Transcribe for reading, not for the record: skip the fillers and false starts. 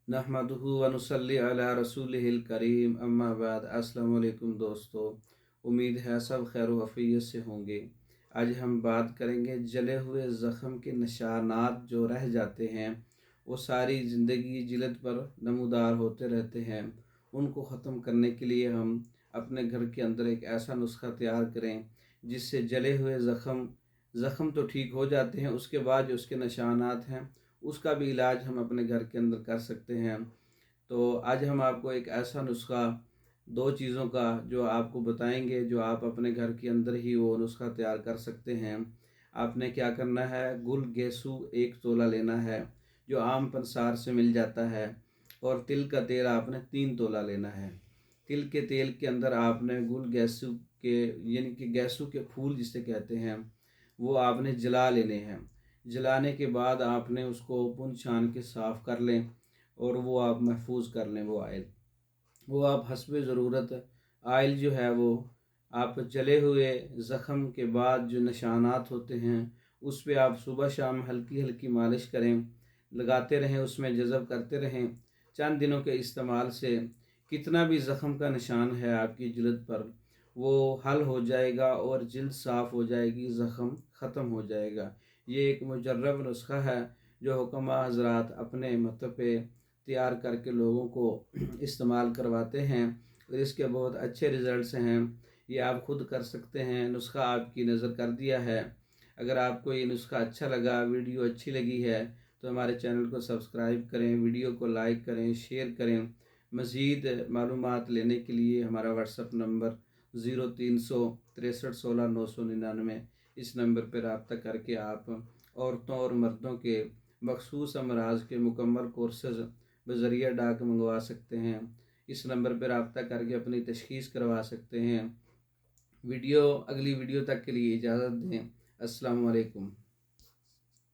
नहमदुहु व नुसल्ली अला रसूलिहिल करीम अम्मा बाद। अस्सलाम वालेकुम दोस्तों, उम्मीद है सब खैर वफ़ियत से होंगे। आज हम बात करेंगे जले हुए ज़ख़म के निशानात जो रह जाते हैं, वो सारी ज़िंदगी जिल्द पर नमूदार होते रहते हैं। उनको ख़त्म करने के लिए हम अपने घर के अंदर एक ऐसा नुस्खा तैयार करें जिससे जले हुए ज़ख़म तो ठीक हो जाते हैं, उसके बाद जो उसके निशानात हैं उसका भी इलाज हम अपने घर के अंदर कर सकते हैं। तो आज हम आपको एक ऐसा नुस्खा, दो चीज़ों का जो आपको बताएंगे, जो आप अपने घर के अंदर ही वो नुस्खा तैयार कर सकते हैं। आपने क्या करना है, गुल गेसू 1 तोला लेना है जो आम पंसार से मिल जाता है, और तिल का तेल आपने 3 तोला लेना है। तिल के तेल के अंदर आपने गुल गेसू के, यानी कि गेसू के फूल जिसे कहते हैं, वो आपने जला लेने हैं। जलाने के बाद आपने उसको पुन छान के साफ़ कर लें और वो आप महफूज कर लें। वो आप हस्बे ज़रूरत आयल जो है वो आप जले हुए ज़ख़म के बाद जो निशानात होते हैं उस पे आप सुबह शाम हल्की हल्की मालिश करें, लगाते रहें, उसमें जज़ब करते रहें। चंद दिनों के इस्तेमाल से कितना भी ज़ख़म का निशान है आपकी जिल्द पर वो हल हो जाएगा और जिल्द साफ़ हो जाएगी, ज़ख़म ख़त्म हो जाएगा। ये एक मुजर्रब नुस्खा है जो हुक्मा हज़रात अपने मतलब पे तैयार करके लोगों को इस्तेमाल करवाते हैं और इसके बहुत अच्छे रिज़ल्ट्स हैं। ये आप खुद कर सकते हैं। नुस्खा आपकी नज़र कर दिया है। अगर आपको ये नुस्खा अच्छा लगा, वीडियो अच्छी लगी है, तो हमारे चैनल को सब्सक्राइब करें, वीडियो को लाइक करें, शेयर करें। मज़ीद मालूमात लेने के लिए हमारा व्हाट्सअप नंबर 036316 999, इस नंबर पर रब्ता करके आप औरतों और मर्दों के मखसूस अमराज के मुकम्मल कोर्सेज़ बज़रिया डाक मंगवा सकते हैं। इस नंबर पर रब्ता करके अपनी तशख़ीस करवा सकते हैं। अगली वीडियो तक के लिए इजाज़त दें। अस्सलाम वालेकुम।